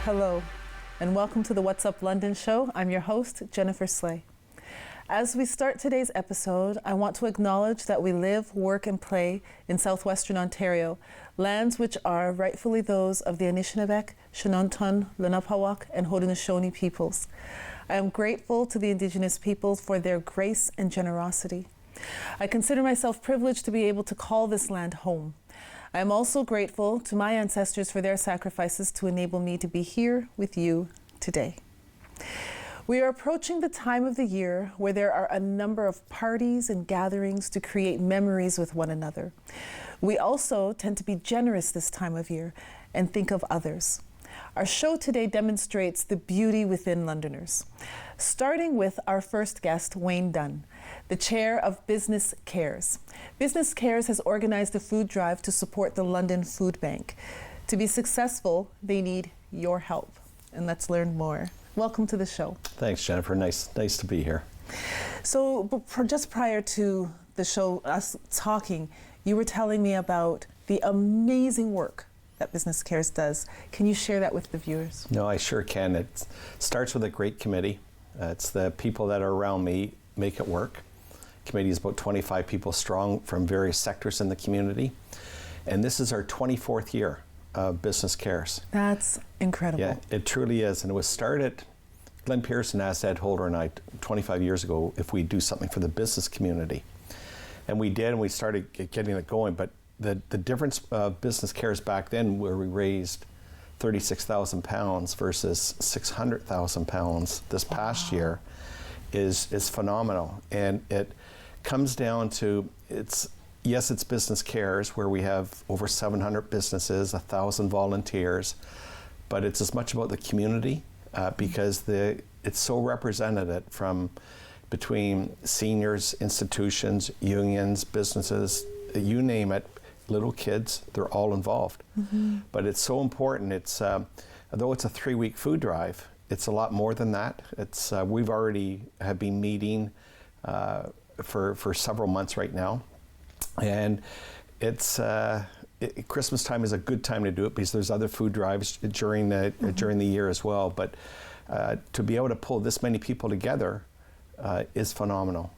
Hello, and welcome to the What's Up London show. I'm your host, Jennifer Slay. As we start today's episode, I want to acknowledge that we live, work, and play in southwestern Ontario, lands which are rightfully those of the Anishinaabe, Shinantun, Lenape, and Haudenosaunee peoples. I am grateful to the Indigenous peoples for their grace and generosity. I consider myself privileged to be able to call this land home. I am also grateful to my ancestors for their sacrifices to enable me to be here with you today. We are approaching the time of the year where there are a number of parties and gatherings to create memories with one another. We also tend to be generous this time of year and think of others. Our show today demonstrates the beauty within Londoners, starting with our first guest, Wayne Dunn, the chair of Business Cares. Business Cares has organized a food drive to support the London Food Bank. To be successful, they need your help. And let's learn more. Welcome to the show. Thanks, Jennifer. Nice to be here. So just prior to the show, us talking, you were telling me about the amazing work that Business Cares does. Can you share that with the viewers? No, I sure can. It starts with a great committee. It's the people that are around me make it work. Committee is about 25 people strong from various sectors in the community. And this is our 24th year of Business Cares. That's incredible. Yeah, it truly is. And it was started, Glenn Pearson asked Ed Holder and I 25 years ago if we'd do something for the business community. And we did, and we started getting it going. But the difference of Business Cares back then, where we raised £36,000 versus £600,000 this past year, is phenomenal. And it comes down to, it's Business Cares, where we have over 700 businesses, 1,000 volunteers, but it's as much about the community because it's so represented from between seniors, institutions, unions, businesses, you name it, little kids, they're all involved. Mm-hmm. But it's so important. It's although it's a 3-week food drive, it's a lot more than that. It's we've already have been meeting for several months right now, and it's Christmas time is a good time to do it because there's other food drives during the year as well. But to be able to pull this many people together is phenomenal.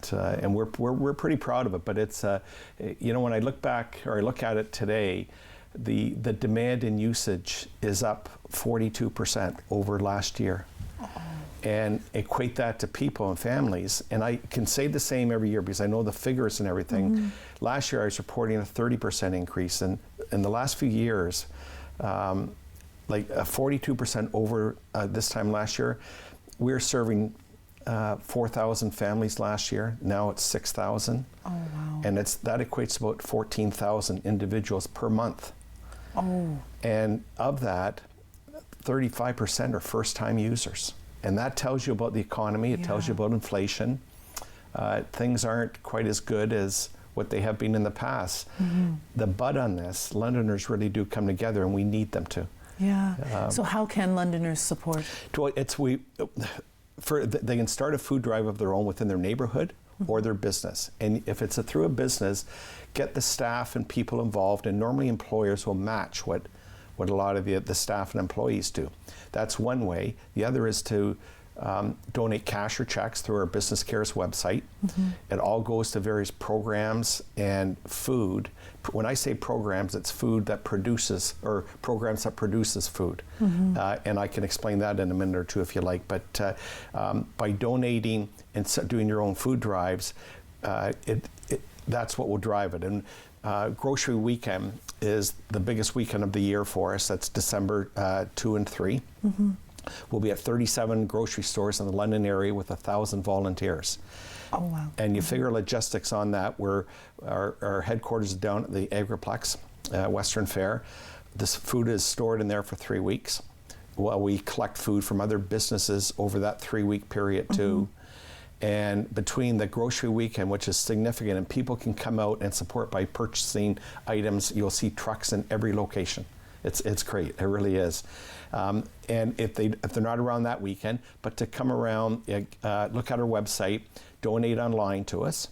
And we're pretty proud of it. But it's when I look back or I look at it today, the demand and usage is up 42% over last year. And equate that to people and families. And I can say the same every year because I know the figures and everything. Mm-hmm. Last year I was reporting a 30% increase. And in the last few years, like a 42% over this time last year. We were serving 4,000 families last year. Now it's 6,000. Oh, wow. And that equates to about 14,000 individuals per month. Oh. And of that, 35% are first-time users. And that tells you about the economy. It tells you about inflation. Things aren't quite as good as what they have been in the past. Mm-hmm. The but on this, Londoners really do come together, and we need them to. Yeah. So how can Londoners support? They can start a food drive of their own within their neighborhood or their business. And if it's through a business, get the staff and people involved, and normally employers will match what a lot of the staff and employees do. That's one way. The other is to donate cash or checks through our Business Cares website. Mm-hmm. It all goes to various programs and food. When I say programs, it's food that produces, or programs that produces food. Mm-hmm. And I can explain that in a minute or two if you like. But by donating and doing your own food drives, that's what will drive it. And Grocery Weekend is the biggest weekend of the year for us. That's December 2 and 3. Mm-hmm. We'll be at 37 grocery stores in the London area with 1,000 volunteers. Oh, wow. And you figure logistics on that. Our headquarters is down at the Agriplex, Western Fair. This food is stored in there for 3 weeks while we collect food from other businesses over that 3-week period too. Mm-hmm. And between the Grocery Weekend, which is significant, and people can come out and support by purchasing items, you'll see trucks in every location. It's great, it really is. And if they're not around that weekend, but to come around, look at our website, donate online to us,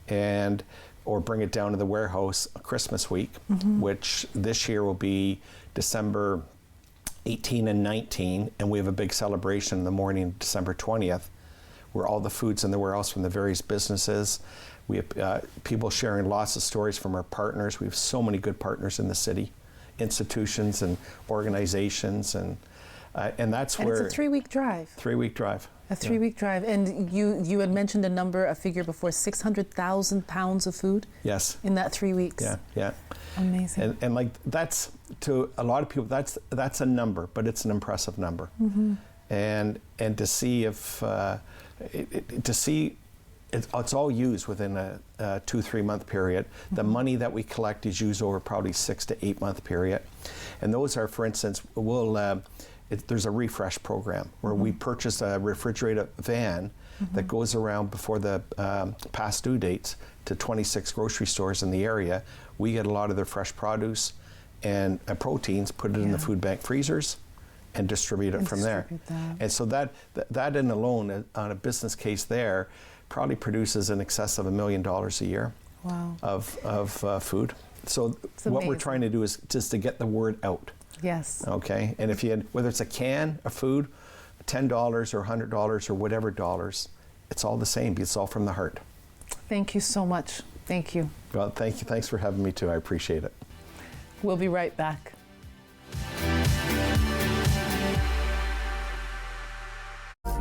or bring it down to the warehouse Christmas week, mm-hmm. which this year will be December 18 and 19, and we have a big celebration in the morning, December 20th, where all the food's in the warehouse from the various businesses. We have people sharing lots of stories from our partners. We have so many good partners in the city, institutions and organizations, and that's where... And it's a 3-week drive. 3-week drive. A 3-week drive. And you had mentioned a figure before, 600,000 pounds of food? Yes. In that 3 weeks? Yeah. Amazing. And like, that's, to a lot of people, that's a number, but it's an impressive number. Mm-hmm. And to see if, it's all used within a 2-3 month period. Mm-hmm. The money that we collect is used over probably 6 to 8 month period. And those are, for instance, there's a refresh program where we purchase a refrigerated van that goes around before the past due dates to 26 grocery stores in the area. We get a lot of their fresh produce and proteins, put it in the food bank freezers, and distribute it from there. And so that in alone, on a business case there, probably produces in excess of $1 million a year of food. So what we're trying to do is just to get the word out. Yes. Okay, and if you had, whether it's a can of food, $10 or $100 or whatever dollars, it's all the same. It's all from the heart. Thank you so much. Thank you. Well, thank you. Thanks for having me too. I appreciate it. We'll be right back.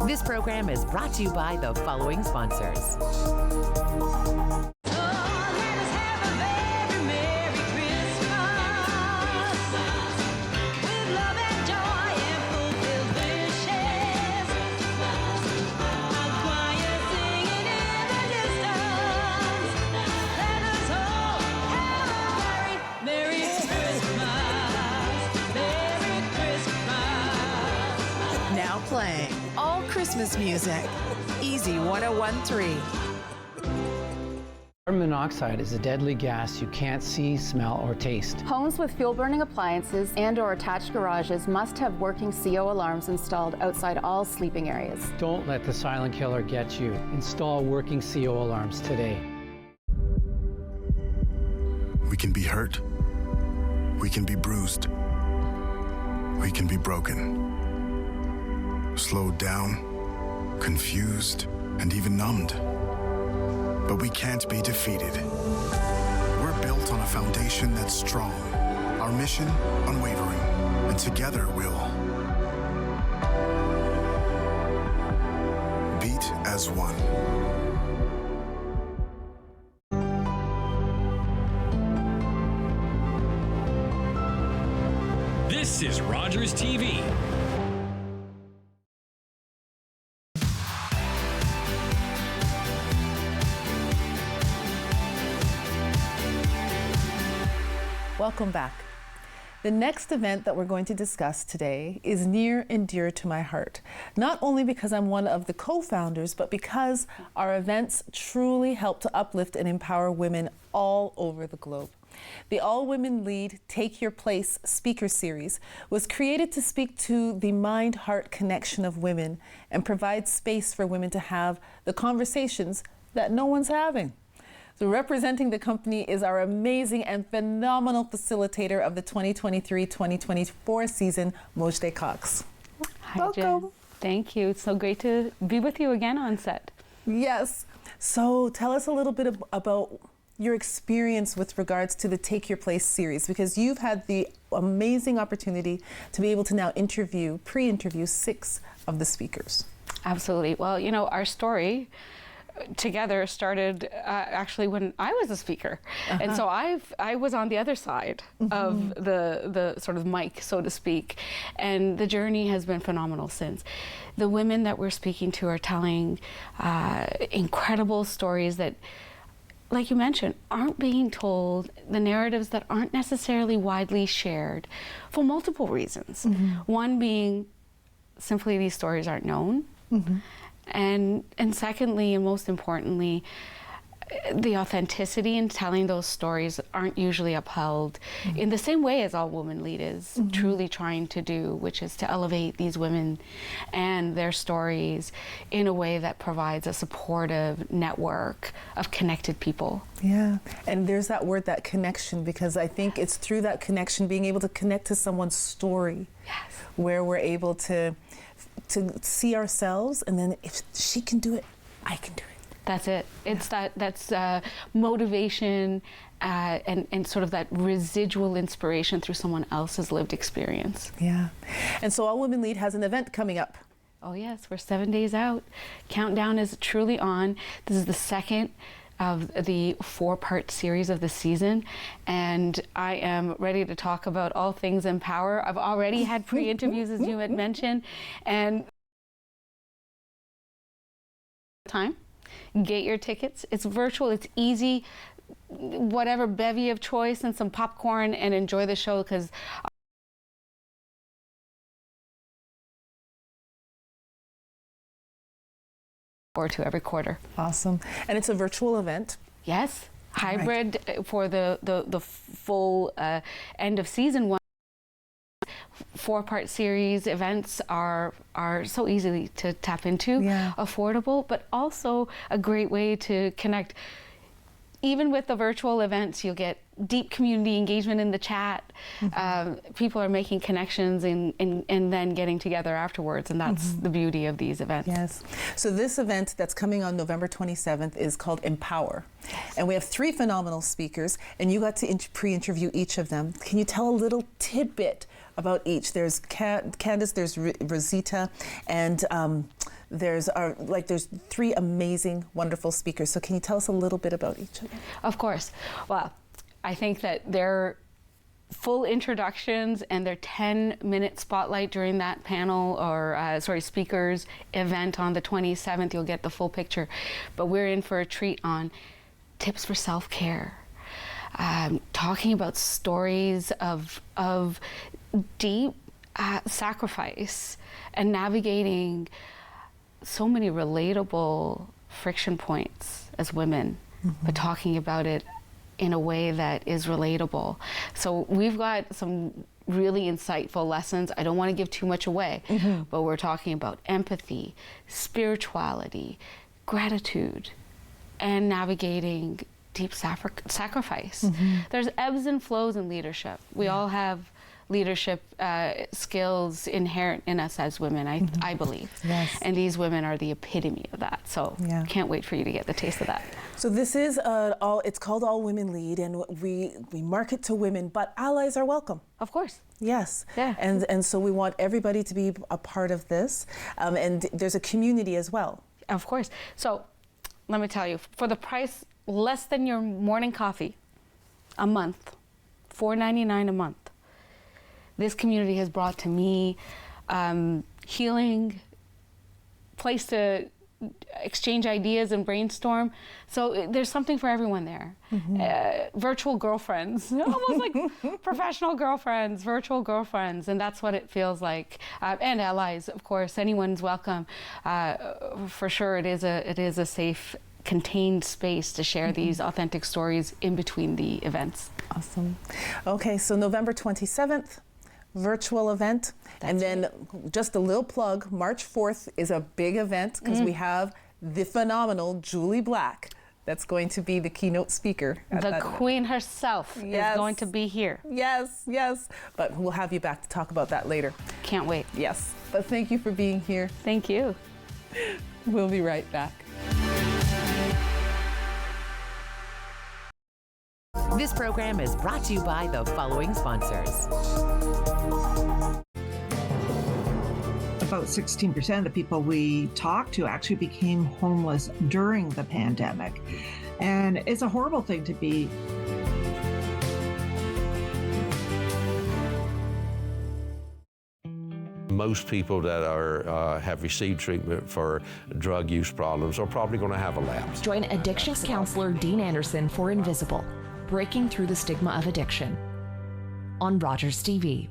This program is brought to you by the following sponsors. Playing all Christmas music. Easy 1013. Carbon monoxide is a deadly gas you can't see, smell, or taste. Homes with fuel-burning appliances and/or attached garages must have working CO alarms installed outside all sleeping areas. Don't let the silent killer get you. Install working CO alarms today. We can be hurt. We can be bruised. We can be broken. Slowed down, confused, and even numbed. But we can't be defeated. We're built on a foundation that's strong, our mission unwavering, and together we'll beat as one. This is Rogers TV. Welcome back. The next event that we're going to discuss today is near and dear to my heart, not only because I'm one of the co-founders, but because our events truly help to uplift and empower women all over the globe. The All Women L.E.A.D Take Your Place speaker series was created to speak to the mind-heart connection of women and provide space for women to have the conversations that no one's having. So representing the company is our amazing and phenomenal facilitator of the 2023-2024 season, Mojde Cox. Hi, welcome. Jen. Thank you. It's so great to be with you again on set. Yes. So tell us a little bit about your experience with regards to the Take Your Place series, because you've had the amazing opportunity to be able to now pre-interview 6 of the speakers. Absolutely. Well, you know, our story together started actually when I was a speaker. And so I was on the other side of the sort of mic, so to speak, and the journey has been phenomenal since. The women that we're speaking to are telling incredible stories that, like you mentioned, aren't being told, the narratives that aren't necessarily widely shared for multiple reasons. One being simply these stories aren't known. And secondly, and most importantly, the authenticity in telling those stories aren't usually upheld in the same way as All Women L.E.A.D is truly trying to do, which is to elevate these women and their stories in a way that provides a supportive network of connected people. Yeah, and there's that word, that connection, because I think it's through that connection, being able to connect to someone's story, where we're able to see ourselves, and then if she can do it, I can do it. That's it. It's that's motivation and sort of that residual inspiration through someone else's lived experience. Yeah. And so All Women L.E.A.D has an event coming up. Oh yes, we're 7 days out. Countdown is truly on. This is the second of the 4-part series of the season, and I am ready to talk about all things Empower. I've already had pre-interviews, as you had mentioned, and time. Get your tickets. It's virtual, it's easy, whatever bevy of choice and some popcorn, and enjoy the show, because or to every quarter. Awesome. And it's a virtual event. Yes, hybrid for the full end of season 1. 4-part series events are so easy to tap into, affordable, but also a great way to connect. Even with the virtual events, you'll get deep community engagement in the chat. People are making connections and then getting together afterwards, and that's the beauty of these events. Yes. So this event that's coming on November 27th is called Empower. And we have 3 phenomenal speakers, and you got to pre-interview each of them. Can you tell a little tidbit about each? There's Candace, there's Rosita, and there's 3 amazing, wonderful speakers. So can you tell us a little bit about each of them? Of course. Well, I think that their full introductions and their 10-minute spotlight during that panel or speakers event on the 27th, you'll get the full picture. But we're in for a treat on tips for self-care, talking about stories of deep sacrifice and navigating so many relatable friction points as women, but talking about it in a way that is relatable. So we've got some really insightful lessons. I don't want to give too much away, but we're talking about empathy, spirituality, gratitude, and navigating deep sacrifice. There's ebbs and flows in leadership. We all have leadership skills inherent in us as women, I believe. Yes. And these women are the epitome of that. So can't wait for you to get the taste of that. So this is it's called All Women L.E.A.D, and we market to women, but allies are welcome. Of course. Yes. Yeah. And so we want everybody to be a part of this. And there's a community as well. Of course. So let me tell you, for the price less than your morning coffee a month, $4.99 a month, this community has brought to me healing, place to exchange ideas and brainstorm. So there's something for everyone there. Virtual girlfriends, almost like professional girlfriends, virtual girlfriends, and that's what it feels like. And allies, of course, anyone's welcome. For sure, it is a safe, contained space to share these authentic stories in between the events. Awesome. Okay, so November 27th, virtual event. And then just a little plug, March 4th is a big event because we have the phenomenal Julie Black that's going to be the keynote speaker. The queen herself is going to be here. Yes, yes. But we'll have you back to talk about that later. Can't wait. Yes. But thank you for being here. Thank you. We'll be right back. This program is brought to you by the following sponsors. About 16% of the people we talked to actually became homeless during the pandemic. And it's a horrible thing to be. Most people that have received treatment for drug use problems are probably going to have a lapse. Join addictions counselor Dean Anderson for Invisible, Breaking Through the Stigma of Addiction on Rogers TV.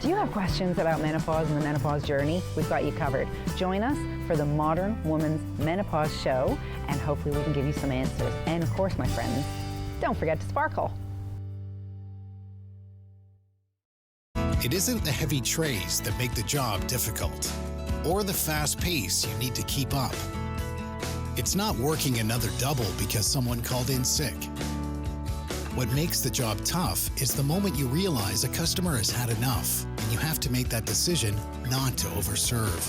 Do you have questions about menopause and the menopause journey, we've got you covered. Join us for the Modern Woman's Menopause Show, and hopefully we can give you some answers. And of course, my friends, don't forget to sparkle. It isn't the heavy trays that make the job difficult, or the fast pace you need to keep up. It's not working another double because someone called in sick. What makes the job tough is the moment you realize a customer has had enough, and you have to make that decision not to overserve.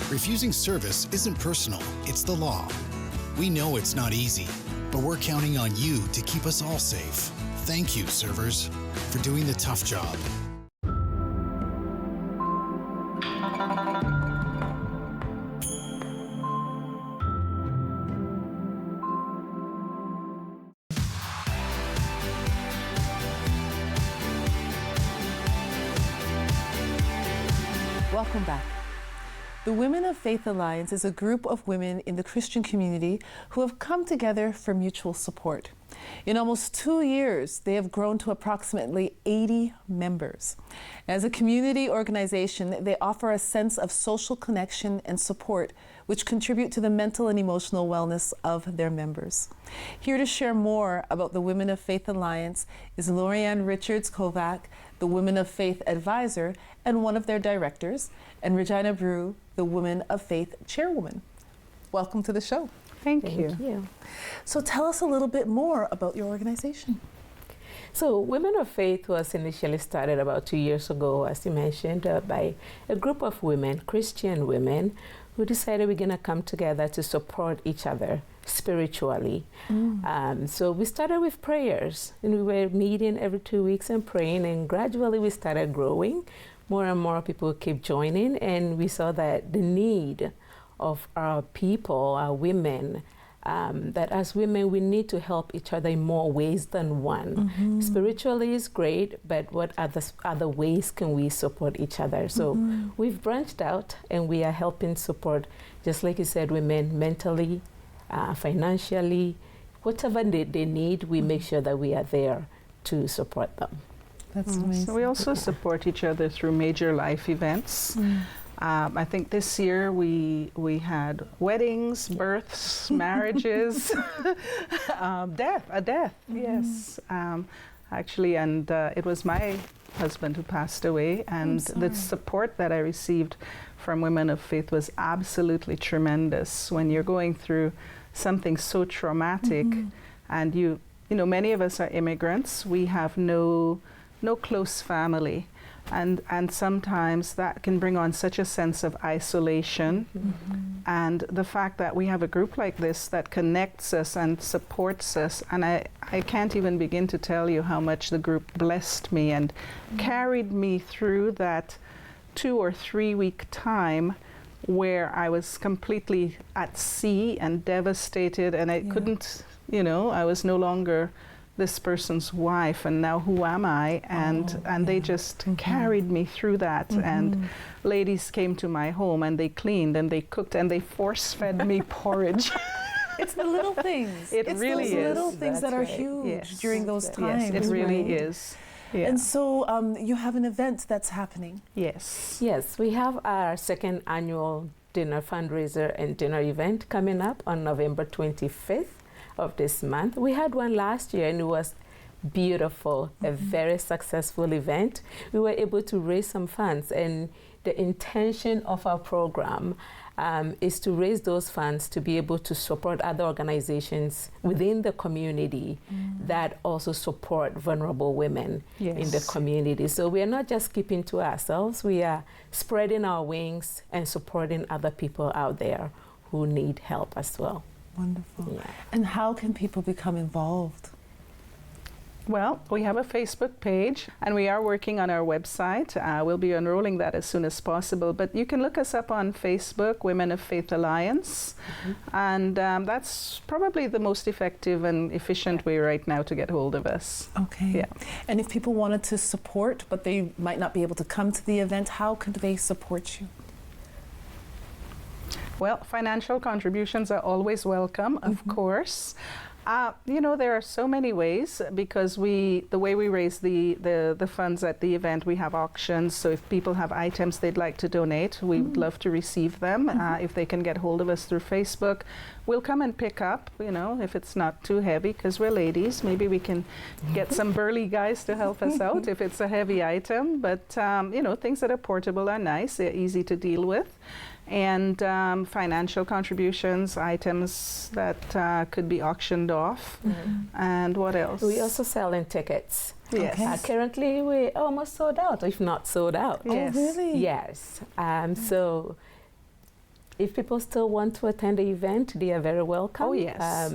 Refusing service isn't personal, it's the law. We know it's not easy, but we're counting on you to keep us all safe. Thank you, servers, for doing the tough job. Welcome back. The Women of Faith Alliance is a group of women in the Christian community who have come together for mutual support. In almost 2 years, they have grown to approximately 80 members. As a community organization, they offer a sense of social connection and support, which contribute to the mental and emotional wellness of their members. Here to share more about the Women of Faith Alliance is Lorianne Richards-Kovac, the Women of Faith advisor and one of their directors, and Regina Brew, the Women of Faith chairwoman. Welcome to the show. Thank you. So tell us a little bit more about your organization. So Women of Faith was initially started about 2 years ago, as you mentioned, by a group of women, Christian women, who decided we're going to come together to support each other spiritually. So we started with prayers, and we were meeting every 2 weeks and praying, and gradually we started growing. More and more people keep joining, and we saw that the need of our people, our women, that as women we need to help each other in more ways than one. Spiritually is great, but what other ways can we support each other? So we've branched out, and we are helping support, just like you said, women mentally, financially, whatever they need, we make sure that we are there to support them. That's amazing. So we also support each other through major life events. I think this year we had weddings, births, marriages, a death, yes. Actually, and it was my husband who passed away, and the support that I received from Women of Faith was absolutely tremendous. When you're going through something so traumatic, and you know, many of us are immigrants, we have no close family. And sometimes that can bring on such a sense of isolation. And the fact that we have a group like this that connects us and supports us, and I can't even begin to tell you how much the group blessed me and carried me through that 2 or 3 week time where I was completely at sea and devastated, and I couldn't, you know, I was no longer this person's wife, and now who am I? And they just carried me through that. And ladies came to my home, and they cleaned and they cooked and they force-fed me porridge. It's the little things. It really is. It's those little things that are huge during those times. Yes, it really is. Yeah. And so you have an event that's happening. Yes, we have our second annual dinner fundraiser and dinner event coming up on November 25th. Of this month. We had one last year, and it was beautiful, a very successful event. We were able to raise some funds, and the intention of our program is to raise those funds to be able to support other organizations within the community that also support vulnerable women in the community. So we are not just keeping to ourselves, we are spreading our wings and supporting other people out there who need help as well. Wonderful. Yeah. And how can people become involved? Well, we have a Facebook page, and we are working on our website. We'll be unrolling that as soon as possible, but you can look us up on Facebook, Women of Faith Alliance, and that's probably the most effective and efficient way right now to get hold of us. Okay. Yeah. And if people wanted to support, but they might not be able to come to the event, how could they support you? Well, financial contributions are always welcome, of course. You know, there are so many ways because the way we raise the funds at the event, we have auctions. So if people have items they'd like to donate, we would love to receive them. If they can get hold of us through Facebook, we'll come and pick up, you know, if it's not too heavy, because we're ladies. Maybe we can get some burly guys to help us out if it's a heavy item. But, you know, things that are portable are nice. They're easy to deal with. And financial contributions, items that could be auctioned off. And what else? We also selling tickets. Yes. Currently, we're almost sold out, if not sold out. Yes. Oh, really? Yes. So if people still want to attend the event, they are very welcome. Oh, yes.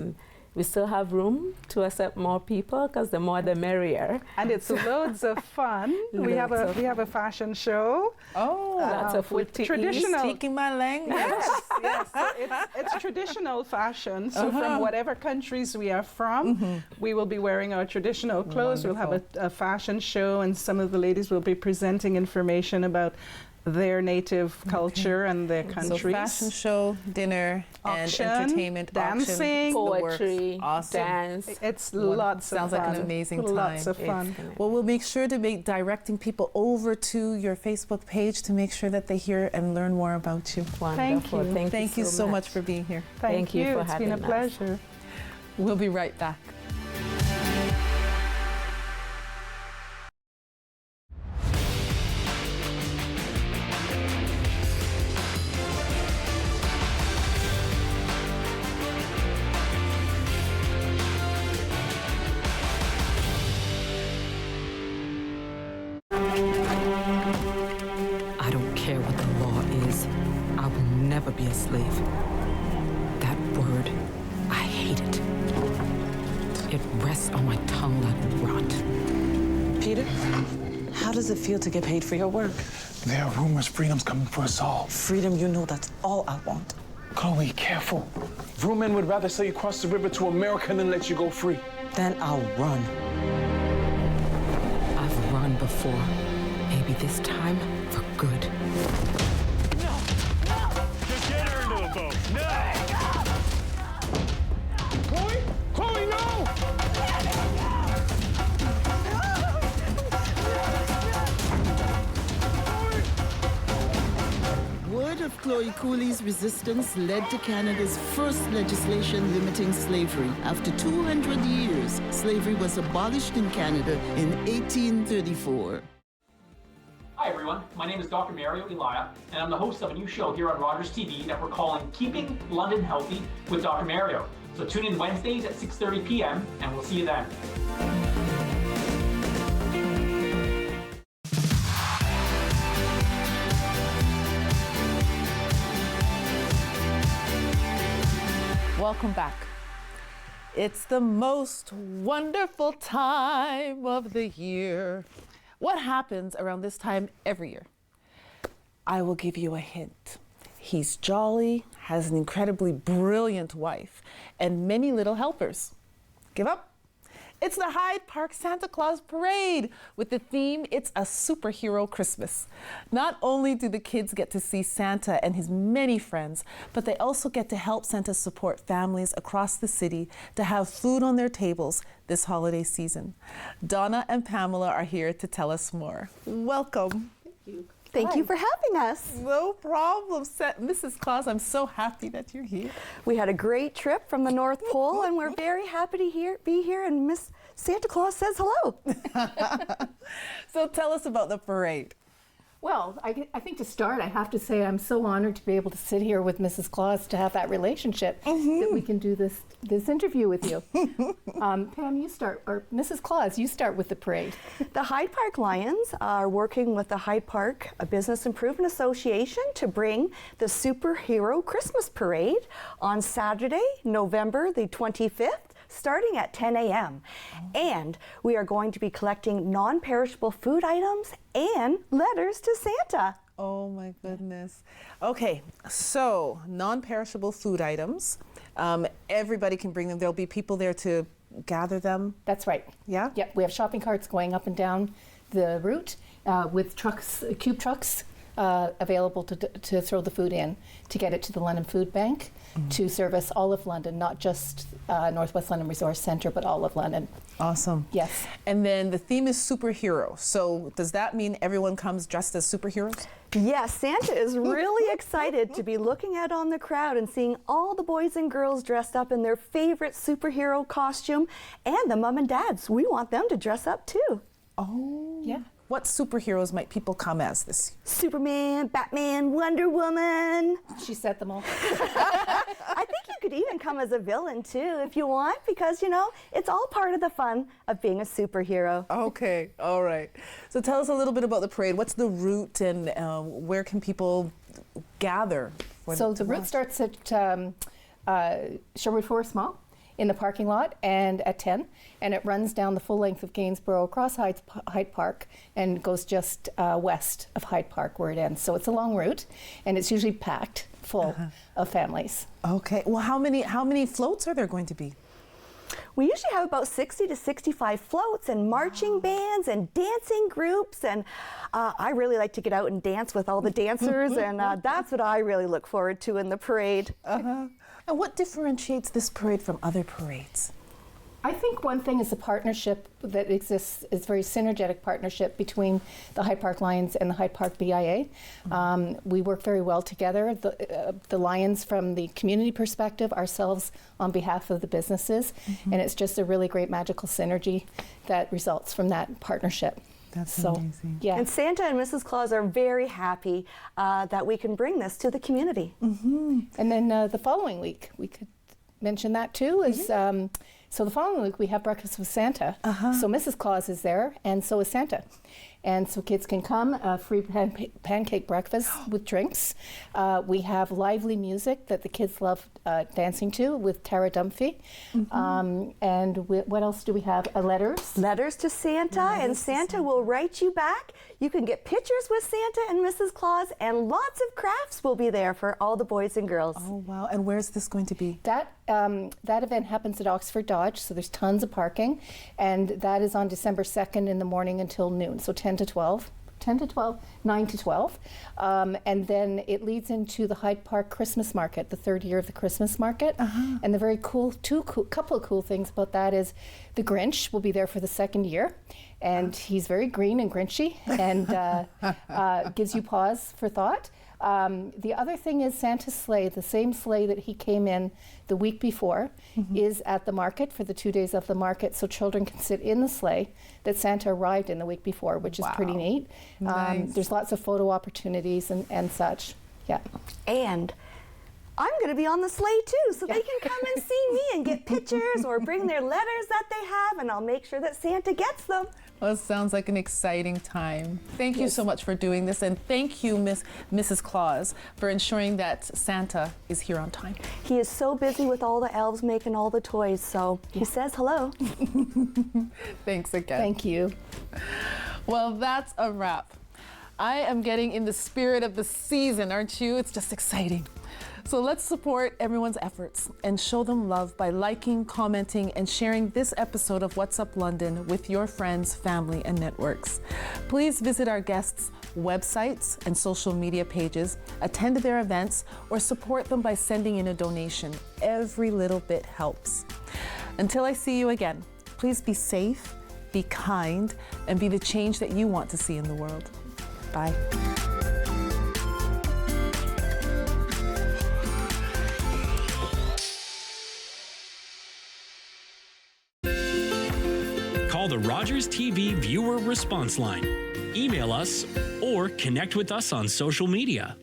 We still have room to accept more people because the more the merrier. And it's loads of fun. we have a fashion show. Oh, lots of food to traditional. Speaking my language. Yes, yes. So it's traditional fashion. So from whatever countries we are from, we will be wearing our traditional clothes. Wonderful. We'll have a fashion show, and some of the ladies will be presenting information about their native culture and their countries. So fashion show, dinner, auction, and entertainment, dancing, poetry, awesome. dance. It's lots of fun. Sounds like an amazing time. Lots of fun. Well, we'll make sure to be directing people over to your Facebook page to make sure that they hear and learn more about you. Wonderful. Thank you. Thank you so much for being here. Thank you for having us. It's been a pleasure. We'll be right back. I don't care what the law is. I will never be a slave. That word, I hate it. It rests on my tongue like rot. Peter, how does it feel to get paid for your work? There are rumors freedom's coming for us all. Freedom, you know that's all I want. Chloe, careful. Real men would rather sell you across the river to America than let you go free. Then I'll run. I've run before. Maybe this time for good. No! No! Just get her into a boat. No! Chloe! Chloe, no! Word of Chloe Cooley's resistance led to Canada's first legislation limiting slavery. After 200 years, slavery was abolished in Canada in 1834. Hi everyone, my name is Dr. Mario Elia, and I'm the host of a new show here on Rogers TV that we're calling Keeping London Healthy with Dr. Mario. So tune in Wednesdays at 6:30 p.m. and we'll see you then. Welcome back. It's the most wonderful time of the year. What happens around this time every year? I will give you a hint. He's jolly, has an incredibly brilliant wife, and many little helpers. Give up? It's the Hyde Park Santa Claus Parade with the theme, It's a Superhero Christmas. Not only do the kids get to see Santa and his many friends, but they also get to help Santa support families across the city to have food on their tables this holiday season. Donna and Pamela are here to tell us more. Welcome. Thank you. Thank you for having us. No problem. Mrs. Claus, I'm so happy that you're here. We had a great trip from the North Pole, and we're very happy to be here, and Miss Santa Claus says hello. So tell us about the parade. Well, I think to start, I have to say I'm so honored to be able to sit here with Mrs. Claus to have that relationship that we can do this interview with you. Pam, you start, or Mrs. Claus, you start with the parade. The Hyde Park Lions are working with the Hyde Park Business Improvement Association to bring the Superhero Christmas Parade on Saturday, November the 25th. Starting at 10 a.m. And we are going to be collecting non-perishable food items and letters to Santa. Oh my goodness. Okay, so non-perishable food items. Everybody can bring them. There'll be people there to gather them. That's right. Yeah? Yep, we have shopping carts going up and down the route with trucks, cube trucks. available to throw the food in, to get it to the London Food Bank, to service all of London, not just Northwest London Resource Centre, but all of London. Awesome. Yes. And then the theme is superhero. So does that mean everyone comes dressed as superheroes? Yes, Santa is really excited to be looking out on the crowd and seeing all the boys and girls dressed up in their favorite superhero costume, and the mom and dads. We want them to dress up too. Oh. Yeah. What superheroes might people come as this year? Superman, Batman, Wonder Woman. She said them all. I think you could even come as a villain too if you want, because you know, it's all part of the fun of being a superhero. Okay, all right. So tell us a little bit about the parade. What's the route, and where can people gather? So the route starts at Sherwood Forest Mall in the parking lot and at 10, and it runs down the full length of Gainsborough across Hyde Park and goes just west of Hyde Park where it ends. So it's a long route, and it's usually packed full of families. Okay. Well, how many floats are there going to be? We usually have about 60 to 65 floats and marching bands and dancing groups, and I really like to get out and dance with all the dancers, and that's what I really look forward to in the parade. And what differentiates this parade from other parades? I think one thing is the partnership that exists, is very synergetic partnership between the Hyde Park Lions and the Hyde Park BIA. We work very well together, the Lions from the community perspective, ourselves on behalf of the businesses, and it's just a really great magical synergy that results from that partnership. That's amazing. Yeah. And Santa and Mrs. Claus are very happy that we can bring this to the community. And then the following week, we could mention that too, is so the following week we have Breakfast with Santa. So Mrs. Claus is there, and so is Santa. And so kids can come, free pancake breakfast with drinks. We have lively music that the kids love dancing to with Tara Dumphy. And what else do we have? Letters. Letters to Santa, and Santa will write you back. You can get pictures with Santa and Mrs. Claus, and lots of crafts will be there for all the boys and girls. Oh, wow. And where's this going to be? That event happens at Oxford Dodge, so there's tons of parking, and that is on December 2nd in the morning until noon, so 9 to 12, and then it leads into the Hyde Park Christmas Market, the third year of the Christmas Market. And the very couple of cool things about that is the Grinch will be there for the second year, and he's very green and grinchy, and gives you pause for thought. The other thing is Santa's sleigh, the same sleigh that he came in the week before, is at the market for the 2 days of the market, so children can sit in the sleigh that Santa arrived in the week before, which is pretty neat. Nice. There's lots of photo opportunities and such. Yeah. And I'm going to be on the sleigh too, so they can come and see me and get pictures or bring their letters that they have, and I'll make sure that Santa gets them. Well, it sounds like an exciting time. Thank you so much for doing this, and thank you, Mrs. Claus, for ensuring that Santa is here on time. He is so busy with all the elves making all the toys, so he says hello. Thanks again. Thank you. Well, that's a wrap. I am getting in the spirit of the season, aren't you? It's just exciting. So let's support everyone's efforts and show them love by liking, commenting, and sharing this episode of What's Up London with your friends, family, and networks. Please visit our guests' websites and social media pages, attend their events, or support them by sending in a donation. Every little bit helps. Until I see you again, please be safe, be kind, and be the change that you want to see in the world. Bye. Call the Rogers TV viewer response line, email us, or connect with us on social media.